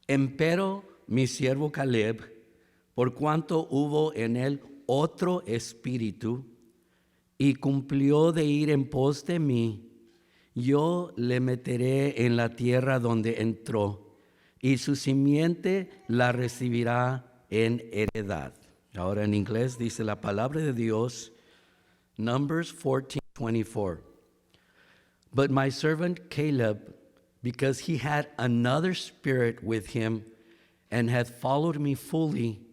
Empero mi siervo Caleb, por cuanto hubo en él otro espíritu, y cumplió de ir en pos de mí, yo le meteré en la tierra donde entró, y su simiente la recibirá en heredad. Ahora en inglés dice la palabra de Dios, Numbers 14:24. But my servant Caleb, because he had another spirit with him and hath followed me fully,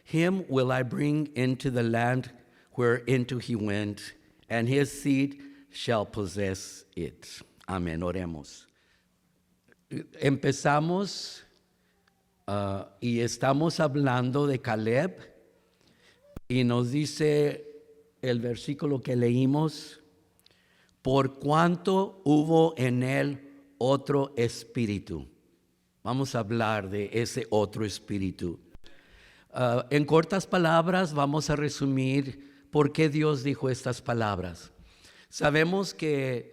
him will I bring into the land whereinto he went, and his seed shall possess it. Amén. Oremos. Empezamos y estamos hablando de Caleb, y nos dice el versículo que leímos, por cuanto hubo en él otro espíritu. Vamos a hablar de ese otro espíritu. En cortas palabras vamos a resumir por qué Dios dijo estas palabras. Sabemos que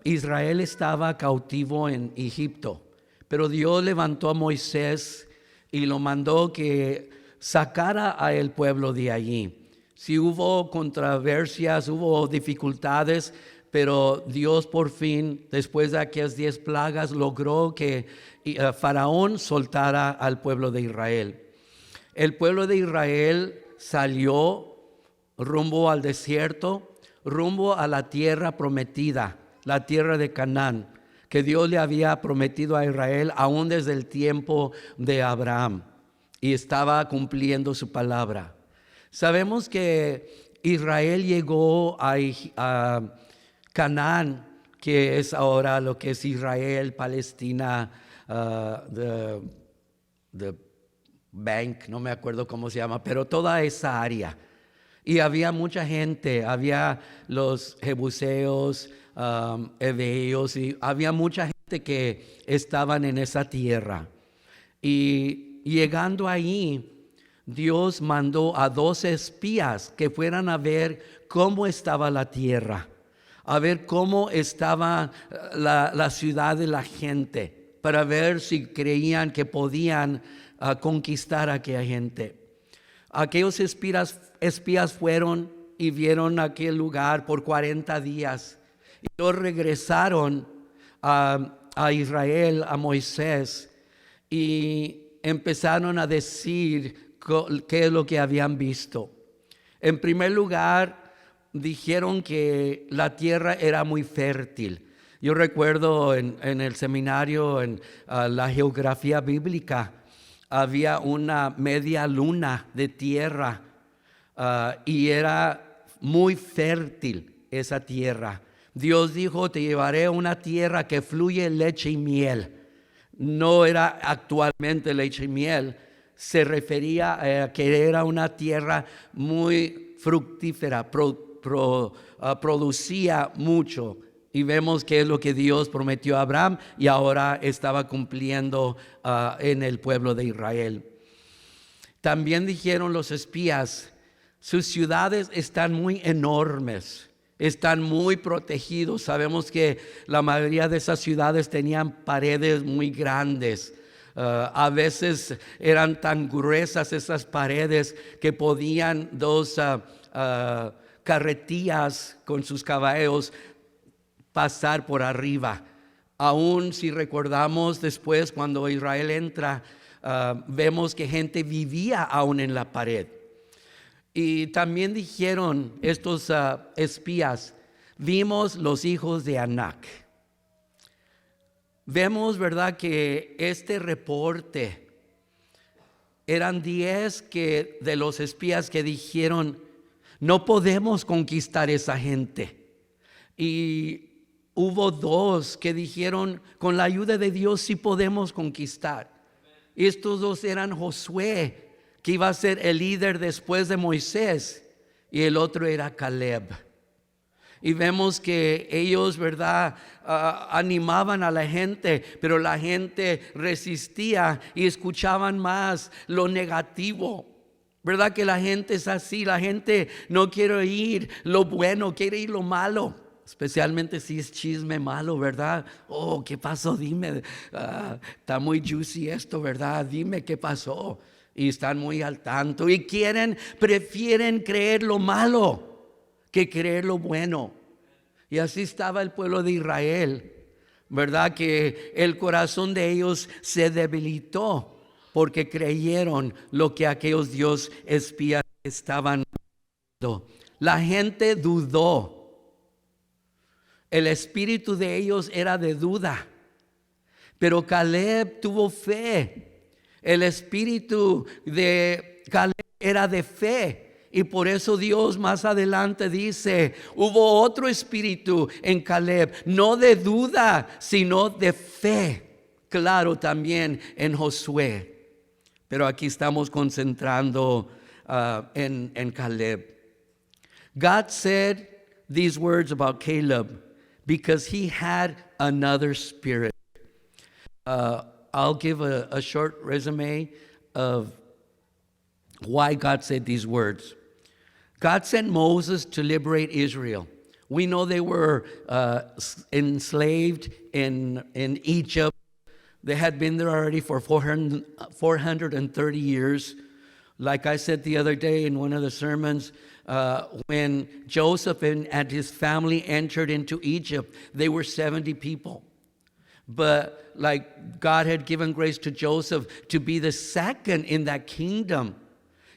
Israel estaba cautivo en Egipto, pero Dios levantó a Moisés y lo mandó que sacara a el pueblo de allí. Si hubo controversias, hubo dificultades, pero Dios por fin, después de aquellas 10 plagas, logró que Faraón soltara al pueblo de Israel. El pueblo de Israel salió rumbo al desierto, rumbo a la tierra prometida, la tierra de Canaán, que Dios le había prometido a Israel aún desde el tiempo de Abraham, y estaba cumpliendo su palabra. Sabemos que Israel llegó a Canaán, que es ahora lo que es Israel, Palestina, the Bank, no me acuerdo cómo se llama, pero toda esa área. Y había mucha gente, había los jebuseos, heveos, y había mucha gente que estaban en esa tierra. Y llegando ahí, Dios mandó a 12 espías que fueran a ver cómo estaba la tierra, a ver cómo estaba la ciudad de la gente, para ver si creían que podían conquistar a aquella gente. Aquellos espías fueron y vieron aquel lugar por 40 días. Y ellos regresaron a Israel, a Moisés, y empezaron a decir qué es lo que habían visto. En primer lugar, dijeron que la tierra era muy fértil. Yo recuerdo en el seminario, en la geografía bíblica, había una media luna de tierra y era muy fértil esa tierra. Dios dijo, te llevaré a una tierra que fluye leche y miel. No era actualmente leche y miel, se refería a que era una tierra muy fructífera, producía mucho. Y vemos que es lo que Dios prometió a Abraham y ahora estaba cumpliendo en el pueblo de Israel. También dijeron los espías, sus ciudades están muy enormes, están muy protegidos. Sabemos que la mayoría de esas ciudades tenían paredes muy grandes. A veces eran tan gruesas esas paredes que podían dos carretillas con sus caballos pasar por arriba. Aún si recordamos después cuando Israel entra, vemos que gente vivía aún en la pared. Y también dijeron estos espías, vimos los hijos de Anac. Vemos, ¿verdad?, que este reporte eran 10 de los espías que dijeron, no podemos conquistar esa gente. Y hubo 2 que dijeron, con la ayuda de Dios sí podemos conquistar. Estos 2 eran Josué, que iba a ser el líder después de Moisés, y el otro era Caleb. Y vemos que ellos, ¿verdad?, animaban a la gente, pero la gente resistía y escuchaban más lo negativo. ¿Verdad que la gente es así? La gente no quiere oír lo bueno, quiere oír lo malo. especialmente si es chisme malo, ¿verdad? Oh, ¿qué pasó? Dime, está muy juicy esto, ¿verdad? Dime qué pasó. Y están muy al tanto y prefieren creer lo malo que creer lo bueno. Y así estaba el pueblo de Israel, ¿verdad? Que el corazón de ellos se debilitó porque creyeron lo que aquellos dios espías estaban dando. La gente dudó. El espíritu de ellos era de duda, pero Caleb tuvo fe. El espíritu de Caleb era de fe, y por eso Dios más adelante dice, hubo otro espíritu en Caleb, no de duda, sino de fe. Claro, también en Josué, pero aquí estamos concentrando en Caleb. God said these words about Caleb because he had another spirit. I'll give a short resume of why God said these words. God sent Moses to liberate Israel. We know they were enslaved in Egypt. They had been there already for 430 years. Like I said the other day in one of the sermons, when Joseph and his family entered into Egypt, they were 70 people. But like God had given grace to Joseph to be the second in that kingdom,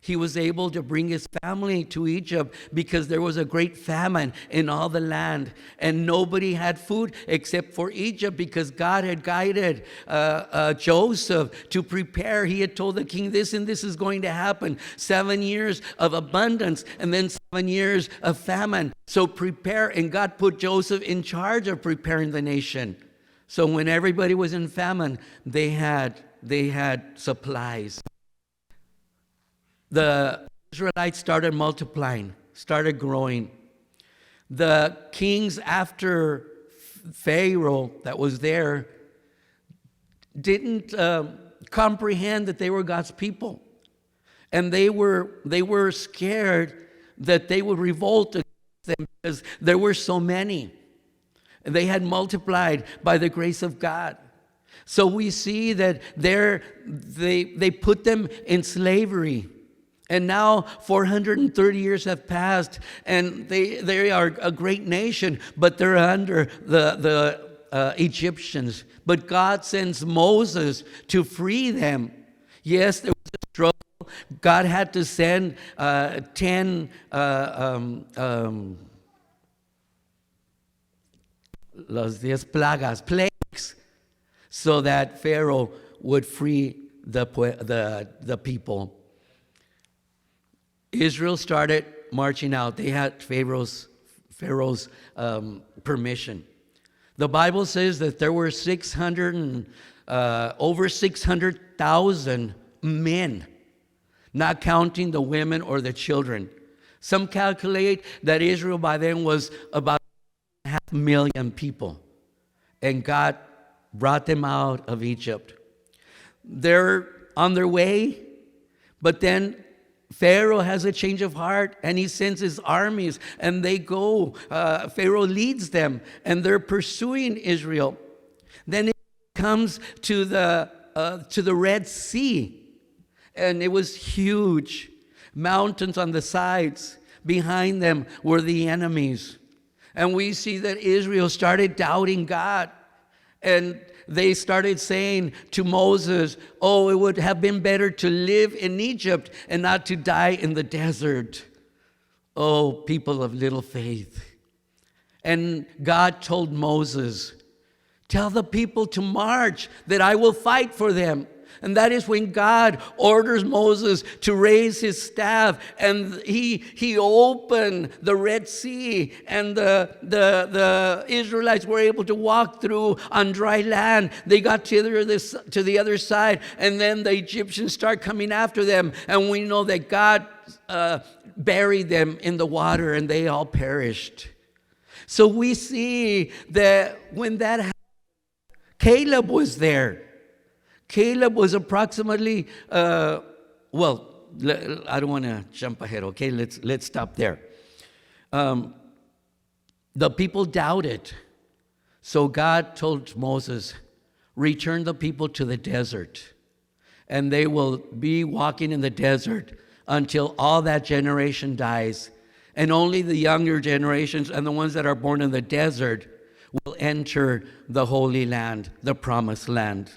he was able to bring his family to Egypt because there was a great famine in all the land. And nobody had food except for Egypt because God had guided Joseph to prepare. He had told the king this and this is going to happen. 7 years of abundance and then 7 years of famine. So prepare. And God put Joseph in charge of preparing the nation. So when everybody was in famine, they had supplies. The Israelites started multiplying, started growing. The kings after Pharaoh that was there didn't comprehend that they were God's people. And they were scared that they would revolt against them because there were so many. They had multiplied by the grace of God. So we see that they put them in slavery. And now 430 years have passed, and they are a great nation, but they're under the Egyptians. But God sends Moses to free them. Yes, there was a struggle. God had to send 10 las 10 plagues, so that Pharaoh would free the people. Israel started marching out. They had Pharaoh's permission. The Bible says that there were over 600,000 men, not counting the women or the children. Some calculate that Israel by then was about 500,000 people, and God brought them out of Egypt. They're on their way, but then Pharaoh has a change of heart, and he sends his armies, and they go. Pharaoh leads them, and they're pursuing Israel. Then it comes to the Red Sea, and it was huge. Mountains on the sides. Behind them were the enemies. And we see that Israel started doubting God. And they started saying to Moses, oh, it would have been better to live in Egypt and not to die in the desert. Oh, people of little faith. And God told Moses, tell the people to march, that I will fight for them. And that is when God orders Moses to raise his staff, and he opened the Red Sea, and the Israelites were able to walk through on dry land. They got to the other side, and then the Egyptians start coming after them, and we know that God buried them in the water, and they all perished. So we see that when that happened, Caleb was there. Caleb was approximately, I don't want to jump ahead, okay? Let's stop there. The people doubted. So God told Moses, return the people to the desert, and they will be walking in the desert until all that generation dies. And only the younger generations and the ones that are born in the desert will enter the Holy Land, the Promised Land.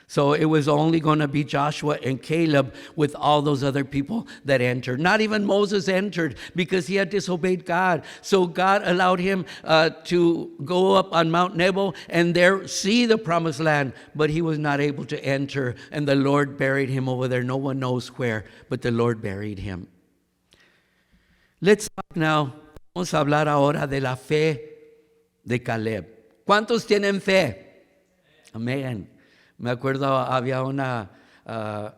So it was only going to be Joshua and Caleb with all those other people that entered. Not even Moses entered because he had disobeyed God. So God allowed him to go up on Mount Nebo and there see the Promised Land. But he was not able to enter, and the Lord buried him over there. No one knows where, but the Lord buried him. Let's talk now. Vamos a hablar ahora de la fe de Caleb. ¿Cuántos tienen fe? Amén. Me acuerdo, había una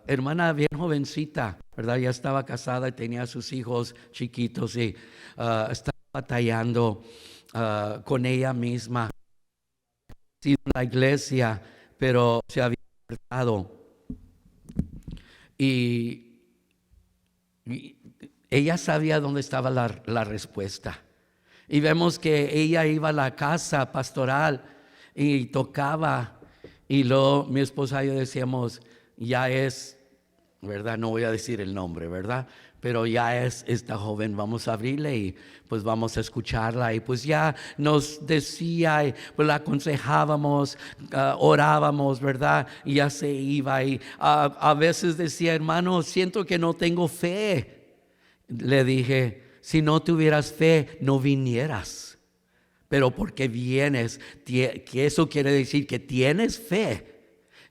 hermana bien jovencita, ¿verdad? Ya estaba casada y tenía sus hijos chiquitos y estaba batallando con ella misma. Sí, en la iglesia, pero se había apartado. Y ella sabía dónde estaba la respuesta. Y vemos que ella iba a la casa pastoral y tocaba. Y luego mi esposa y yo decíamos, ya es, ¿verdad? No voy a decir el nombre, ¿verdad? Pero ya es esta joven, vamos a abrirle y pues vamos a escucharla. Y pues ya nos decía, y pues la aconsejábamos, orábamos, ¿verdad? Y ya se iba. Y a veces decía, hermano, siento que no tengo fe. Le dije, si no tuvieras fe, no vinieras. Pero porque vienes, que eso quiere decir que tienes fe.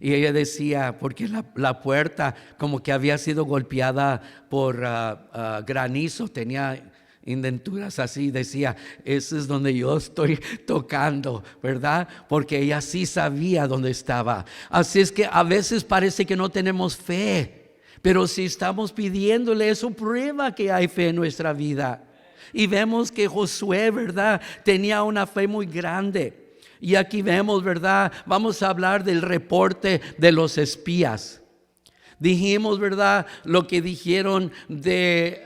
Y ella decía, porque la puerta como que había sido golpeada por granizo, tenía indenturas así, decía, ese es donde yo estoy tocando, ¿verdad? Porque ella sí sabía dónde estaba. Así es que a veces parece que no tenemos fe, pero si estamos pidiéndole, eso prueba que hay fe en nuestra vida. Y vemos que Josué, ¿verdad? Tenía una fe muy grande. Y aquí vemos, ¿verdad? Vamos a hablar del reporte de los espías. Dijimos, ¿verdad? Lo que dijeron de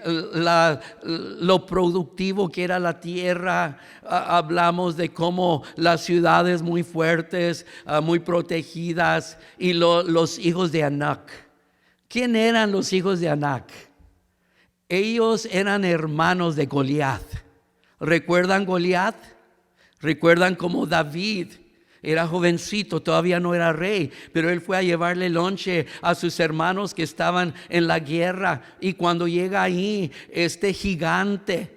lo productivo que era la tierra. Hablamos de cómo las ciudades muy fuertes, muy protegidas. Y los hijos de Anac. ¿Quién eran los hijos de Anac? Ellos eran hermanos de Goliat. ¿Recuerdan Goliat? ¿Recuerdan cómo David era jovencito, todavía no era rey, pero él fue a llevarle lonche a sus hermanos que estaban en la guerra? Y cuando llega ahí, este gigante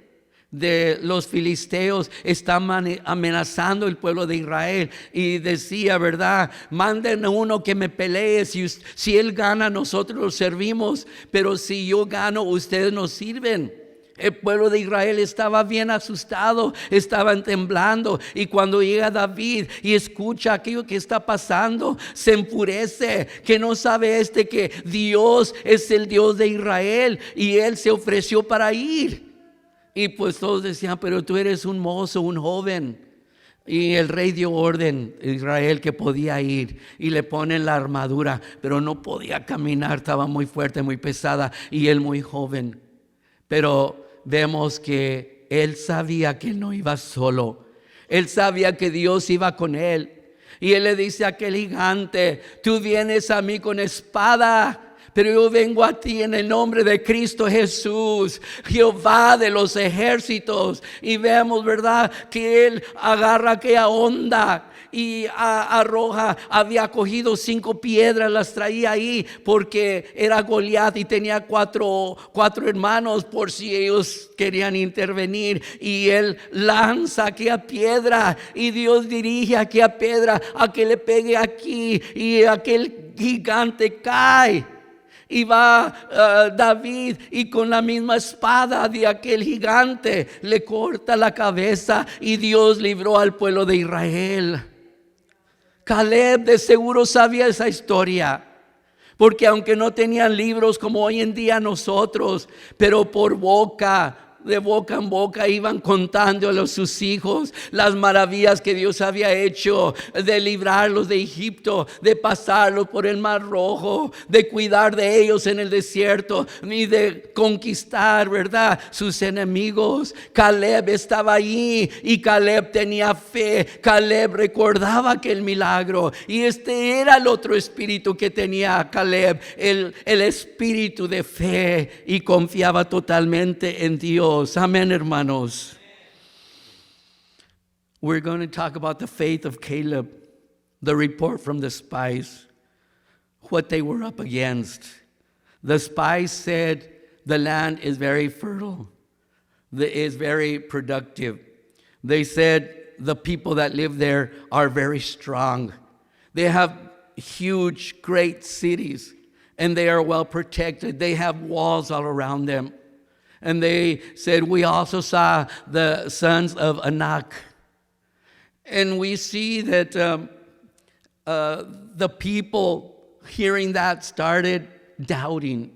de los filisteos está amenazando el pueblo de Israel y decía, ¿verdad? Manden uno que me pelee, si él gana nosotros lo servimos, pero si yo gano ustedes nos sirven. El pueblo de Israel estaba bien asustado, estaban temblando, y cuando llega David y escucha aquello que está pasando, se enfurece, que no sabe que Dios es el Dios de Israel, y él se ofreció para ir. Y pues todos decían, pero tú eres un mozo, un joven. Y el rey dio orden a Israel que podía ir, y le ponen la armadura, pero no podía caminar, estaba muy fuerte, muy pesada, y él muy joven. Pero vemos que él sabía que él no iba solo. Él sabía que Dios iba con él. Y él le dice a aquel gigante, tú vienes a mí con espada, pero yo vengo a ti en el nombre de Cristo Jesús, Jehová de los ejércitos. Y vemos, ¿verdad?, que él agarra aquella onda y arroja. Había cogido 5 piedras, las traía ahí porque era Goliat y tenía cuatro hermanos por si ellos querían intervenir. Y él lanza aquella piedra y Dios dirige aquella piedra a que le pegue aquí, y aquel gigante cae. Y va David y con la misma espada de aquel gigante le corta la cabeza, y Dios libró al pueblo de Israel. Caleb de seguro sabía esa historia, porque aunque no tenían libros como hoy en día nosotros, pero por boca de boca en boca iban contando a sus hijos las maravillas que Dios había hecho, de librarlos de Egipto, de pasarlos por el Mar Rojo, de cuidar de ellos en el desierto y de conquistar, ¿verdad?, sus enemigos. Caleb estaba allí y Caleb tenía fe. Caleb recordaba aquel milagro, y este era el otro espíritu que tenía Caleb, el espíritu de fe, y confiaba totalmente en Dios. Amén, hermanos. We're going to talk about the faith of Caleb, the report from the spies, what they were up against. The spies said the land is very fertile, is very productive. They said the people that live there are very strong. They have huge, great cities, and they are well protected. They have walls all around them. And they said, we also saw the sons of Anak. And we see that the people hearing that started doubting.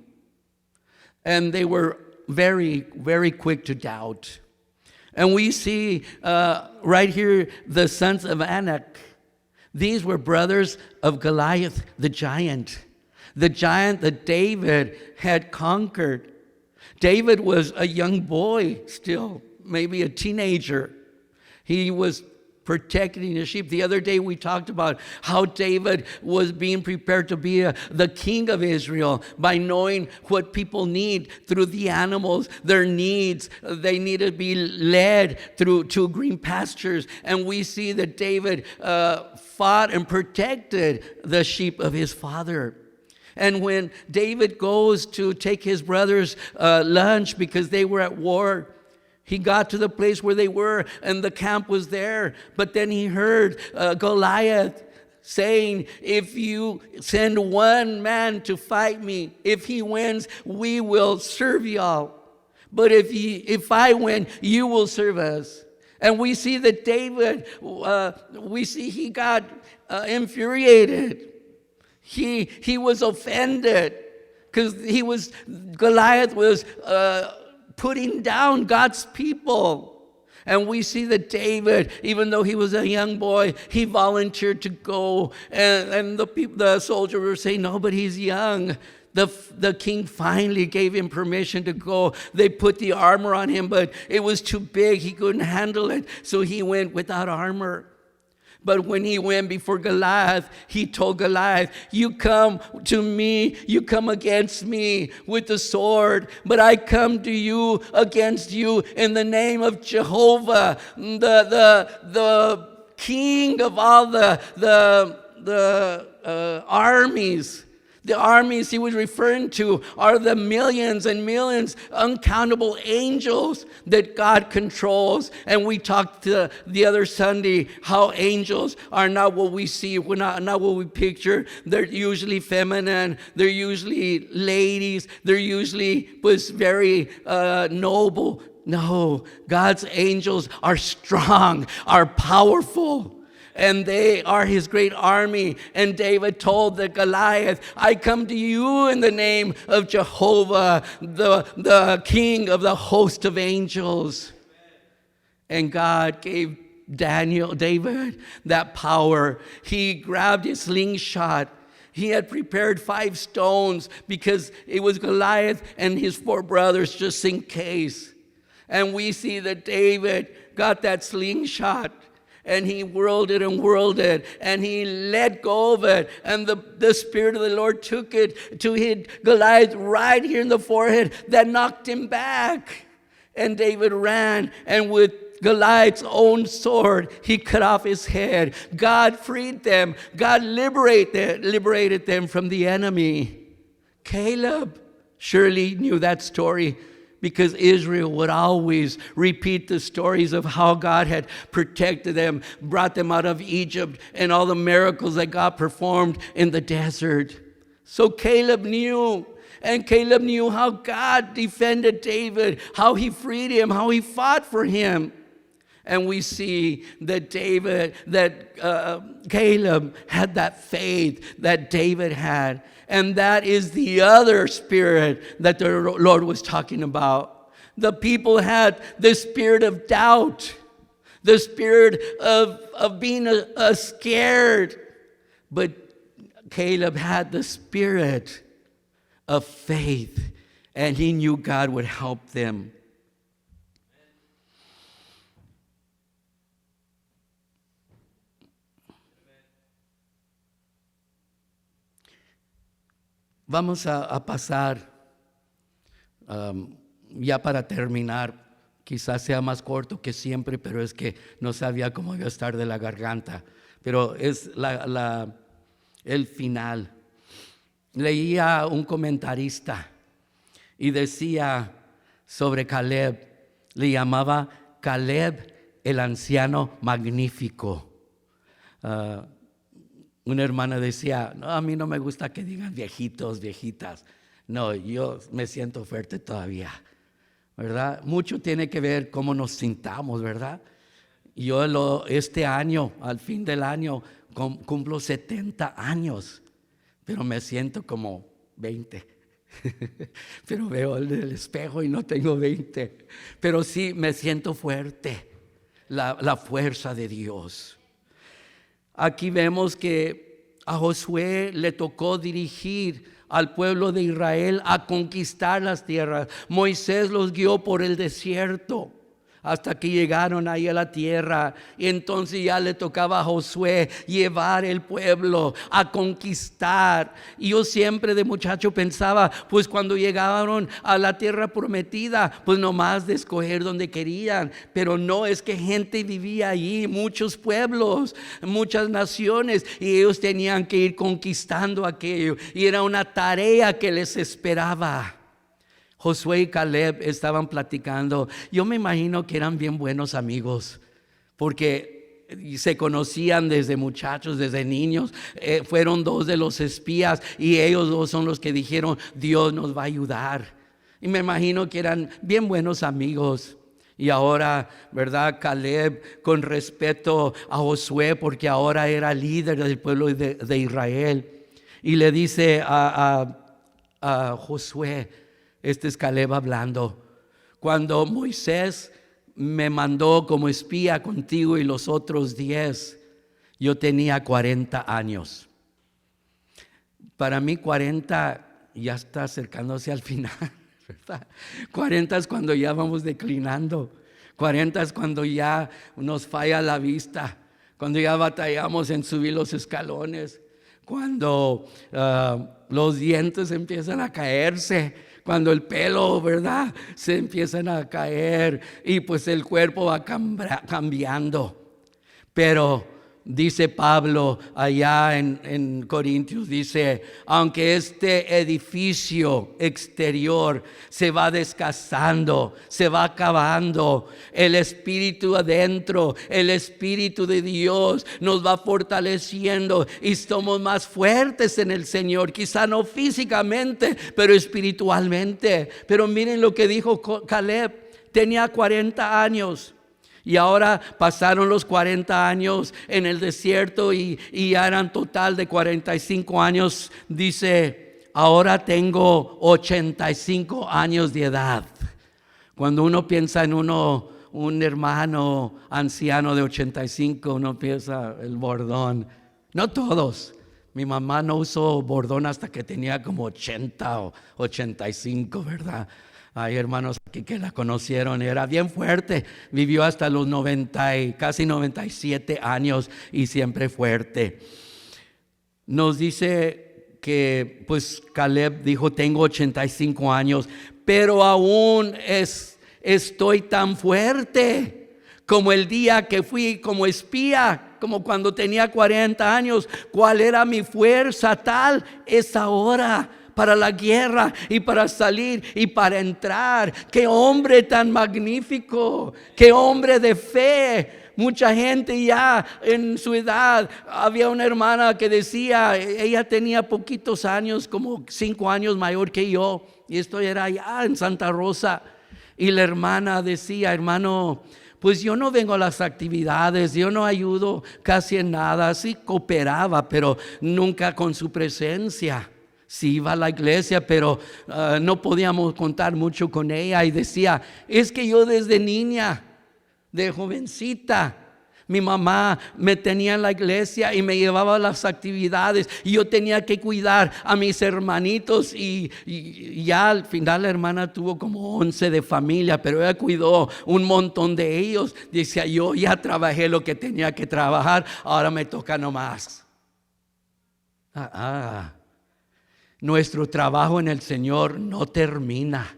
And they were very, very quick to doubt. And we see right here the sons of Anak. These were brothers of Goliath, the giant that David had conquered. David was a young boy still, maybe a teenager. He was protecting his sheep. The other day we talked about how David was being prepared to be the king of Israel by knowing what people need through the animals, their needs. They need to be led through to green pastures. And we see that David fought and protected the sheep of his father. And when David goes to take his brothers lunch because they were at war, he got to the place where they were and the camp was there. But then he heard Goliath saying, if you send one man to fight me, if he wins, we will serve y'all. But if I win, you will serve us. And we see that David, he got infuriated. He was offended because Goliath was putting down God's people. And we see that David, even though he was a young boy, he volunteered to go. And the soldiers were saying, no, but he's young. The king finally gave him permission to go. They put the armor on him, but it was too big. He couldn't handle it. So he went without armor. But when he went before Goliath, he told Goliath, you come to me, you come against me with the sword, but I come to you against you in the name of Jehovah, the king of all the armies. The armies he was referring to are the millions and millions, uncountable angels that God controls. And we talked the other Sunday how angels are not what we see, not what we picture. They're usually feminine. They're usually ladies. They're usually very noble. No, God's angels are strong, are powerful. And they are his great army. And David told the Goliath, I come to you in the name of Jehovah, the king of the host of angels. And God gave David that power. He grabbed his slingshot. He had prepared 5 stones because it was Goliath and his 4 brothers just in case. And we see that David got that slingshot. And he whirled it, and he let go of it. And the Spirit of the Lord took it to hit Goliath right here in the forehead. That knocked him back. And David ran, and with Goliath's own sword, he cut off his head. God freed them. God liberated them from the enemy. Caleb surely knew that story, because Israel would always repeat the stories of how God had protected them, brought them out of Egypt, and all the miracles that God performed in the desert. So Caleb knew, and Caleb knew how God defended David, how he freed him, how he fought for him. And we see that Caleb had that faith that David had. And that is the other spirit that the Lord was talking about. The people had the spirit of doubt, the spirit of being scared. But Caleb had the spirit of faith, and he knew God would help them. Vamos a pasar, ya para terminar, quizás sea más corto que siempre, pero es que no sabía cómo iba a estar de la garganta. Pero es el final. Leía un comentarista y decía sobre Caleb, le llamaba Caleb el anciano magnífico. Una hermana decía, no, a mí no me gusta que digan viejitos, viejitas. No, yo me siento fuerte todavía, ¿verdad? Mucho tiene que ver cómo nos sintamos, ¿verdad? Yo este año, al fin del año, cumplo 70 años, pero me siento como 20. Pero veo el espejo y no tengo 20. Pero sí me siento fuerte, la fuerza de Dios. Aquí vemos que a Josué le tocó dirigir al pueblo de Israel a conquistar las tierras. Moisés los guió por el desierto hasta que llegaron ahí a la tierra. Y entonces ya le tocaba a Josué llevar el pueblo a conquistar. Y yo siempre de muchacho pensaba, pues cuando llegaron a la tierra prometida, pues nomás de escoger donde querían. Pero no, es que gente vivía allí, muchos pueblos, muchas naciones, y ellos tenían que ir conquistando aquello. Y era una tarea que les esperaba. Josué y Caleb estaban platicando. Yo me imagino que eran bien buenos amigos, porque se conocían desde muchachos, desde niños. Fueron dos de los espías y ellos dos son los que dijeron, Dios nos va a ayudar. Y me imagino que eran bien buenos amigos. Y ahora, ¿verdad? Caleb, con respeto a Josué, porque ahora era líder del pueblo de Israel, y le dice a Josué, este es Caleb hablando, cuando Moisés me mandó como espía contigo y los otros 10, yo tenía 40 años. Para mí 40 ya está acercándose al final, ¿verdad? 40 es cuando ya vamos declinando. 40 es cuando ya nos falla la vista, cuando ya batallamos en subir los escalones, cuando los dientes empiezan a caerse, cuando el pelo, ¿verdad?, se empiezan a caer y pues el cuerpo va cambiando. Pero dice Pablo allá en Corintios, dice, aunque este edificio exterior se va desgastando, se va acabando, el espíritu adentro, el espíritu de Dios nos va fortaleciendo y somos más fuertes en el Señor, quizá no físicamente, pero espiritualmente. Pero miren lo que dijo Caleb, tenía 40 años. Y ahora pasaron los 40 años en el desierto y ya eran total de 45 años. Dice, ahora tengo 85 años de edad. Cuando uno piensa en un hermano anciano de 85, uno piensa el bordón. No todos. Mi mamá no usó bordón hasta que tenía como 80 o 85, ¿verdad? Hay hermanos aquí que la conocieron, era bien fuerte, vivió hasta los 90 y casi 97 años y siempre fuerte. Nos dice que pues Caleb dijo, tengo 85 años, pero aún estoy tan fuerte como el día que fui como espía, como cuando tenía 40 años. ¿Cuál era mi fuerza? Tal es ahora para la guerra y para salir y para entrar. ¡Qué hombre tan magnífico! ¡Qué hombre de fe! Mucha gente ya en su edad. Había una hermana que decía, ella tenía poquitos años, como 5 años mayor que yo, y esto era allá en Santa Rosa. Y la hermana decía, hermano, pues yo no vengo a las actividades, yo no ayudo casi en nada. Sí cooperaba, pero nunca con su presencia. Sí iba a la iglesia, pero no podíamos contar mucho con ella. Y decía, es que yo desde niña, de jovencita, mi mamá me tenía en la iglesia y me llevaba a las actividades y yo tenía que cuidar a mis hermanitos y ya al final la hermana tuvo como 11 de familia, pero ella cuidó un montón de ellos. Decía, yo ya trabajé lo que tenía que trabajar, ahora me toca nomás. Nuestro trabajo en el Señor no termina.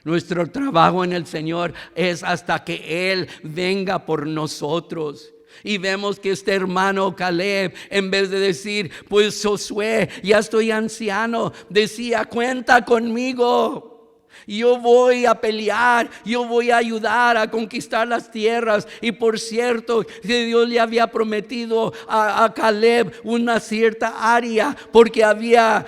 Nuestro trabajo en el Señor es hasta que Él venga por nosotros. Y vemos que este hermano Caleb, en vez de decir, pues Josué, ya estoy anciano, decía, cuenta conmigo. Yo voy a pelear, yo voy a ayudar a conquistar las tierras. Y por cierto, que Dios le había prometido a Caleb una cierta área, porque había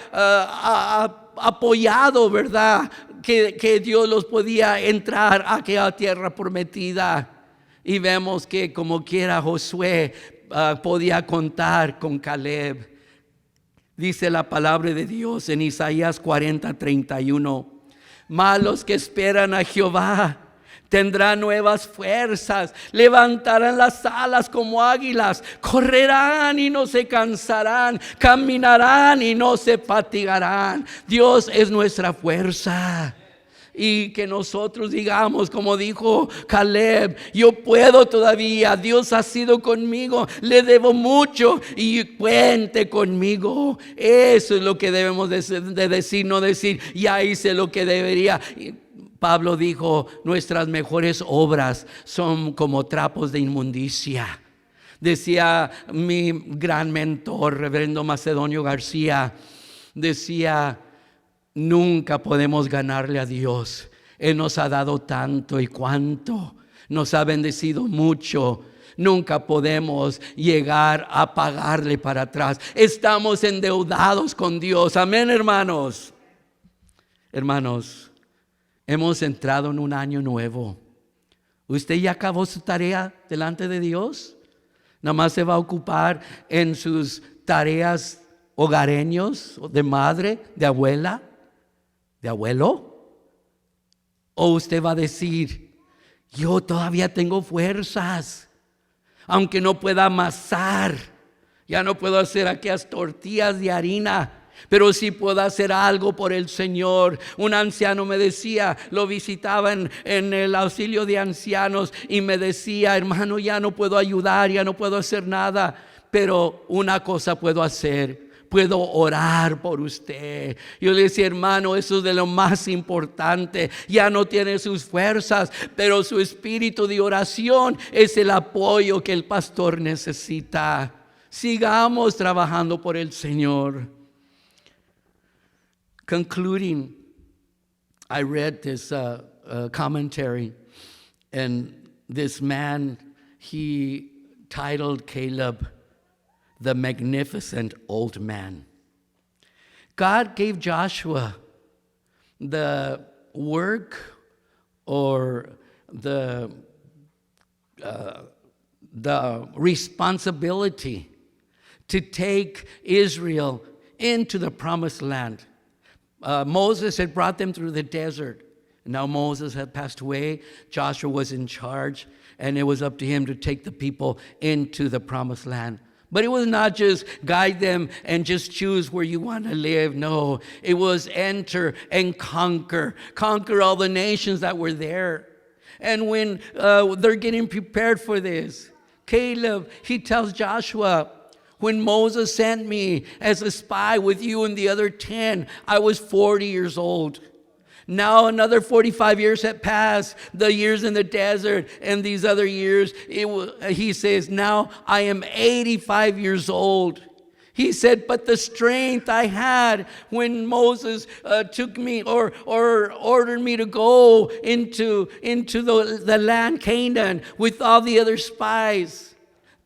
apoyado, ¿verdad?, que Dios los podía entrar a aquella tierra prometida. Y vemos que como quiera Josué podía contar con Caleb. Dice la palabra de Dios en Isaías 40:31. Mas los que esperan a Jehová tendrán nuevas fuerzas, levantarán las alas como águilas, correrán y no se cansarán, caminarán y no se fatigarán. Dios es nuestra fuerza. Y que nosotros digamos, como dijo Caleb, yo puedo todavía, Dios ha sido conmigo, le debo mucho y cuente conmigo. Eso es lo que debemos de decir, no decir, ya hice lo que debería. Pablo dijo, nuestras mejores obras son como trapos de inmundicia. Decía mi gran mentor, reverendo Macedonio García, decía, nunca podemos ganarle a Dios. Él nos ha dado tanto y cuánto, nos ha bendecido mucho. Nunca podemos llegar a pagarle para atrás. Estamos endeudados con Dios. Amén, hermanos. Hermanos, hemos entrado en un año nuevo. ¿Usted ya acabó su tarea delante de Dios? Nada más se va a ocupar en sus tareas hogareños, de madre, de abuela, de abuelo. ¿O usted va a decir, yo todavía tengo fuerzas, aunque no pueda amasar, ya no puedo hacer aquellas tortillas de harina, pero sí puedo hacer algo por el Señor? Un anciano me decía, lo visitaba en el auxilio de ancianos y me decía, hermano, ya no puedo ayudar, ya no puedo hacer nada, pero una cosa puedo hacer. Puedo orar por usted. Yo le decía, hermano, eso es de lo más importante. Ya no tiene sus fuerzas, pero su espíritu de oración es el apoyo que el pastor necesita. Sigamos trabajando por el Señor. Concluding, I read this commentary, and this man, he titled Caleb, the magnificent old man. God gave Joshua the work or the responsibility to take Israel into the promised land. Moses had brought them through the desert. Now Moses had passed away. Joshua was in charge, and it was up to him to take the people into the promised land. But it was not just guide them and just choose where you want to live. No, it was enter and conquer. Conquer all the nations that were there. And when they're getting prepared for this, Caleb, he tells Joshua, when Moses sent me as a spy with you and the other 10, I was 40 years old. Now another 45 years had passed, the years in the desert and these other years. He says, now I am 85 years old. He said, but the strength I had when Moses took me or ordered me to go into the land Canaan with all the other spies,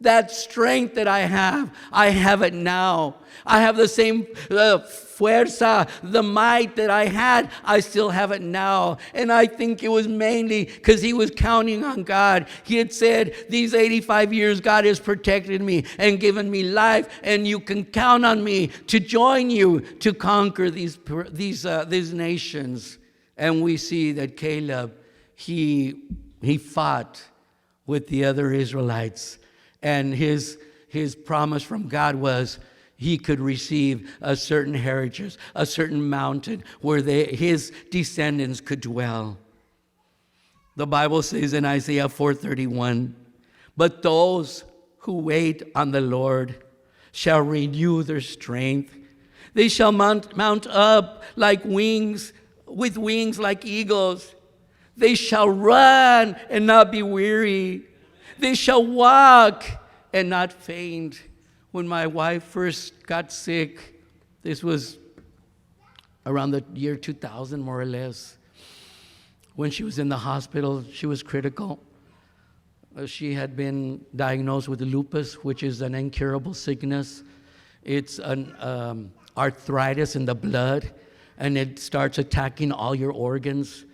That strength that I have it now. I have the same fuerza, the might that I had, I still have it now. And I think it was mainly because he was counting on God. He had said, these 85 years, God has protected me and given me life, and you can count on me to join you to conquer these nations. And we see that Caleb, he fought with the other Israelites. And his promise from God was he could receive a certain heritage, a certain mountain where his descendants could dwell. The Bible says in Isaiah 4:31, but those who wait on the Lord shall renew their strength. They shall mount up like wings, with wings like eagles. They shall run and not be weary. They shall walk and not faint. When my wife first got sick, this was around the year 2000, more or less. When she was in the hospital, she was critical. She had been diagnosed with lupus, which is an incurable sickness. It's an arthritis in the blood, and it starts attacking all your organs.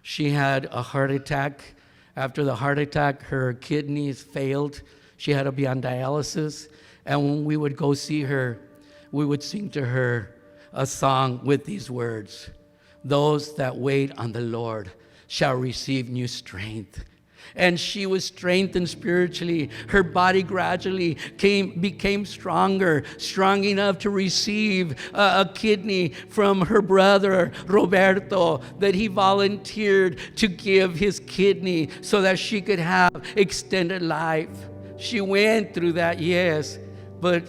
She had a heart attack. After the heart attack, her kidneys failed. She had to be on dialysis. And when we would go see her, we would sing to her a song with these words. Those that wait on the Lord shall receive new strength. And she was strengthened spiritually. Her body gradually became stronger, strong enough to receive a kidney from her brother, Roberto, that he volunteered to give his kidney so that she could have extended life. She went through that, yes, but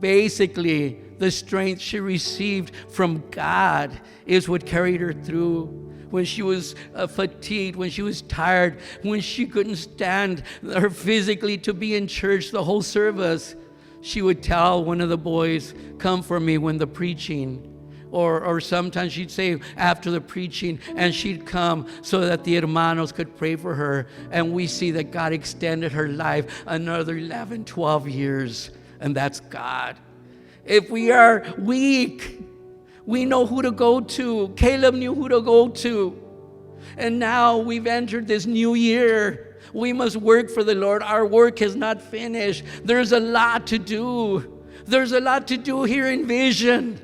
basically the strength she received from God is what carried her through. When she was fatigued, when she was tired, when she couldn't stand her physically to be in church the whole service, she would tell one of the boys, come for me when the preaching. Or sometimes she'd say after the preaching, and she'd come so that the hermanos could pray for her. And we see that God extended her life another 11, 12 years. And that's God. If we are weak, we know who to go to. Caleb knew who to go to. And now we've entered this new year. We must work for the Lord. Our work is not finished. There's a lot to do. There's a lot to do here in Vision.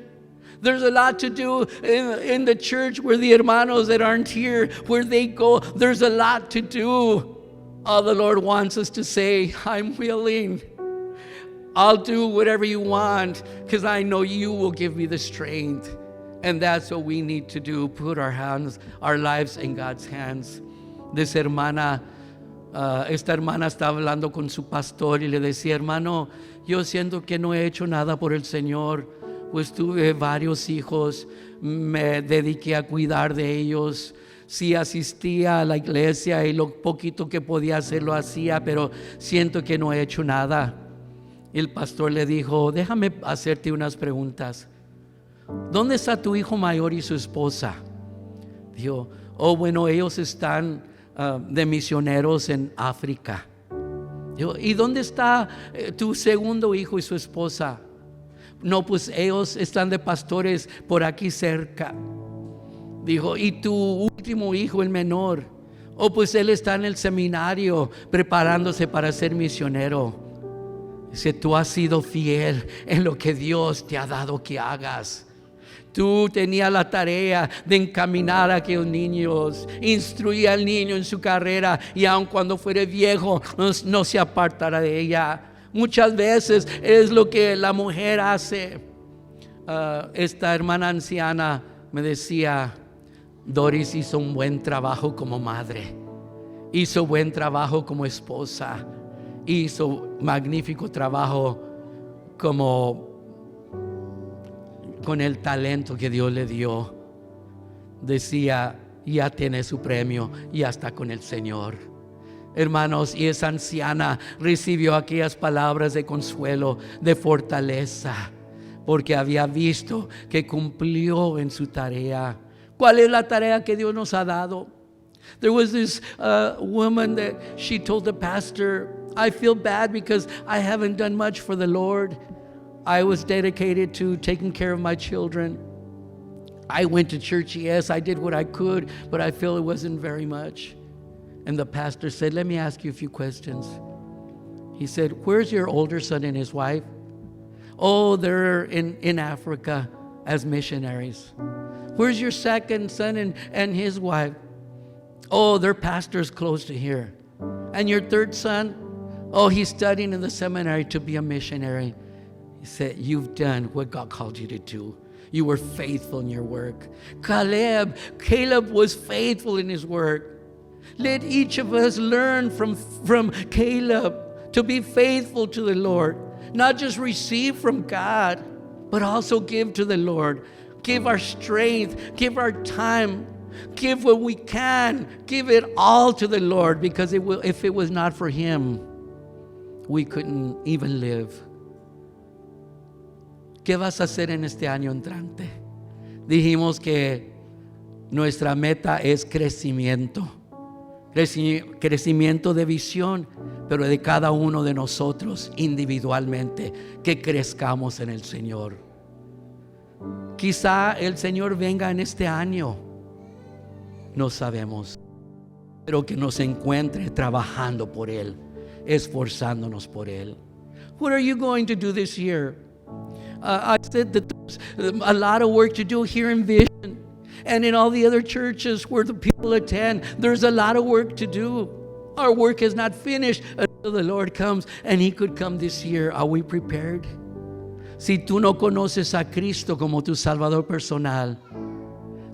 There's a lot to do in the church where the hermanos that aren't here, where they go. There's a lot to do. All the Lord wants us to say, I'm willing. I'll do whatever you want because I know you will give me the strength. And that's what we need to do, put our lives in God's hands. Esta hermana estaba hablando con su pastor y le decía, hermano, yo siento que no he hecho nada por el Señor. Pues tuve varios hijos, me dediqué a cuidar de ellos. Sí asistía a la iglesia y lo poquito que podía hacer lo hacía, pero siento que no he hecho nada. El pastor le dijo, déjame hacerte unas preguntas. ¿Dónde está tu hijo mayor y su esposa? Dijo, bueno, ellos están de misioneros en África. Dijo, ¿y dónde está tu segundo hijo y su esposa? No, pues ellos están de pastores por aquí cerca. Dijo, ¿y tu último hijo, el menor? Pues él está en el seminario preparándose para ser misionero. Dice, tú has sido fiel en lo que Dios te ha dado que hagas. Tú tenías la tarea de encaminar a aquellos niños, instruir al niño en su carrera y aun cuando fuere viejo no se apartará de ella. Muchas veces es lo que la mujer hace. Esta hermana anciana me decía, Doris hizo un buen trabajo como madre, hizo buen trabajo como esposa, hizo magnífico trabajo con el talento que Dios le dio. Decía, ya tiene su premio, ya está con el Señor. Hermanos, y esa anciana recibió aquellas palabras de consuelo, de fortaleza, porque había visto que cumplió en su tarea. ¿Cuál es la tarea que Dios nos ha dado? There was this woman that she told the pastor I feel bad because I haven't done much for the Lord. I was dedicated to taking care of my children. I went to church, yes, I did what I could, but I feel it wasn't very much. And the pastor said, let me ask you a few questions. He said, where's your older son and his wife? Oh, they're in Africa as missionaries. Where's your second son and his wife? Oh, they're pastors close to here. And your third son? Oh, he's studying in the seminary to be a missionary. He said, you've done what God called you to do. You were faithful in your work. Caleb was faithful in his work. Let each of us learn from Caleb to be faithful to the Lord. Not just receive from God, but also give to the Lord. Give our strength, give our time, give what we can, give it all to the Lord, because if it was not for Him, we couldn't even live. ¿Qué vas a hacer en este año entrante? Dijimos que nuestra meta es crecimiento. Crecimiento de visión, pero de cada uno de nosotros individualmente, que crezcamos en el Señor. Quizá el Señor venga en este año, no sabemos, pero que nos encuentre trabajando por Él, esforzándonos por Él. What are you going to do this year? I said that there's a lot of work to do here in Vision and in all the other churches where the people attend. There's a lot of work to do. Our work is not finished until the Lord comes, and He could come this year. Are we prepared? Si tú no conoces a Cristo como tu Salvador personal,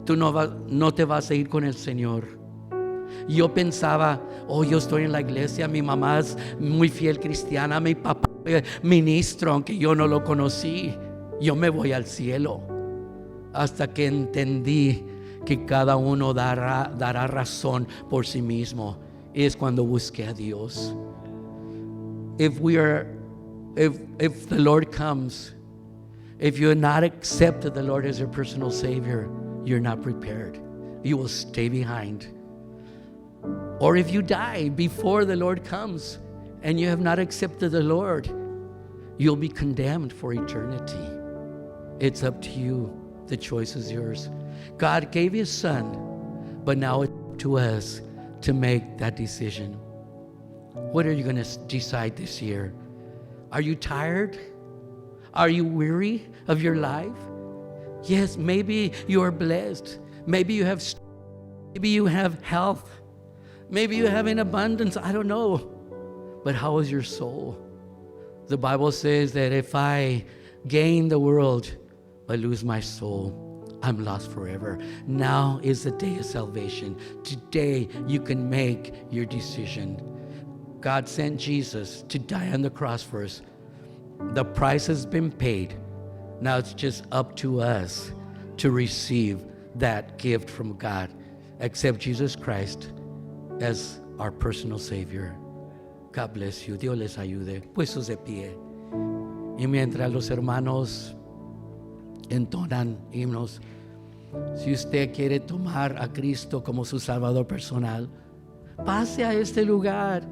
tú no te vas a ir con el Señor. Yo pensaba, yo estoy en la iglesia, mi mamá es muy fiel cristiana, mi papá ministro, aunque yo no lo conocí, yo me voy al cielo. Hasta que entendí que cada uno dará razón por sí mismo. Es cuando busqué a Dios. If the Lord comes, if you have not accepted the Lord as your personal Savior, you're not prepared. You will stay behind. Or if you die before the Lord comes and you have not accepted the Lord, you'll be condemned for eternity. It's up to you. The choice is yours. God gave His Son, but now it's up to us to make that decision. What are you going to decide this year? Are you tired? Are you weary of your life? Yes, maybe you are blessed. Maybe you have health. Maybe you have an abundance. I don't know. But how is your soul? The Bible says that if I gain the world but lose my soul, I'm lost forever. Now is the day of salvation. Today you can make your decision. God sent Jesus to die on the cross for us. The price has been paid. Now it's just up to us to receive that gift from God. Accept Jesus Christ as our personal Savior. God bless you. Dios les ayude. Puestos de pie. Y mientras los hermanos entonan himnos, si usted quiere tomar a Cristo como su Salvador personal, pase a este lugar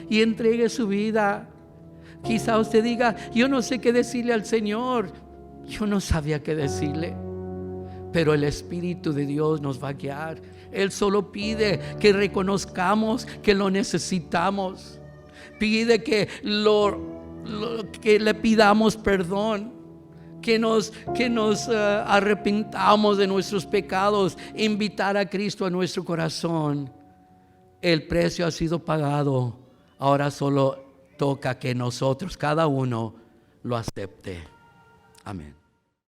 y entregue su vida. Quizá usted diga, yo no sé qué decirle al Señor. Yo no sabía qué decirle. Pero el Espíritu de Dios nos va a guiar. Él solo pide que reconozcamos que lo necesitamos. Pide que le pidamos perdón. Que nos arrepintamos de nuestros pecados. Invitar a Cristo a nuestro corazón. El precio ha sido pagado. Ahora solo toca que nosotros, cada uno, lo acepte. Amén.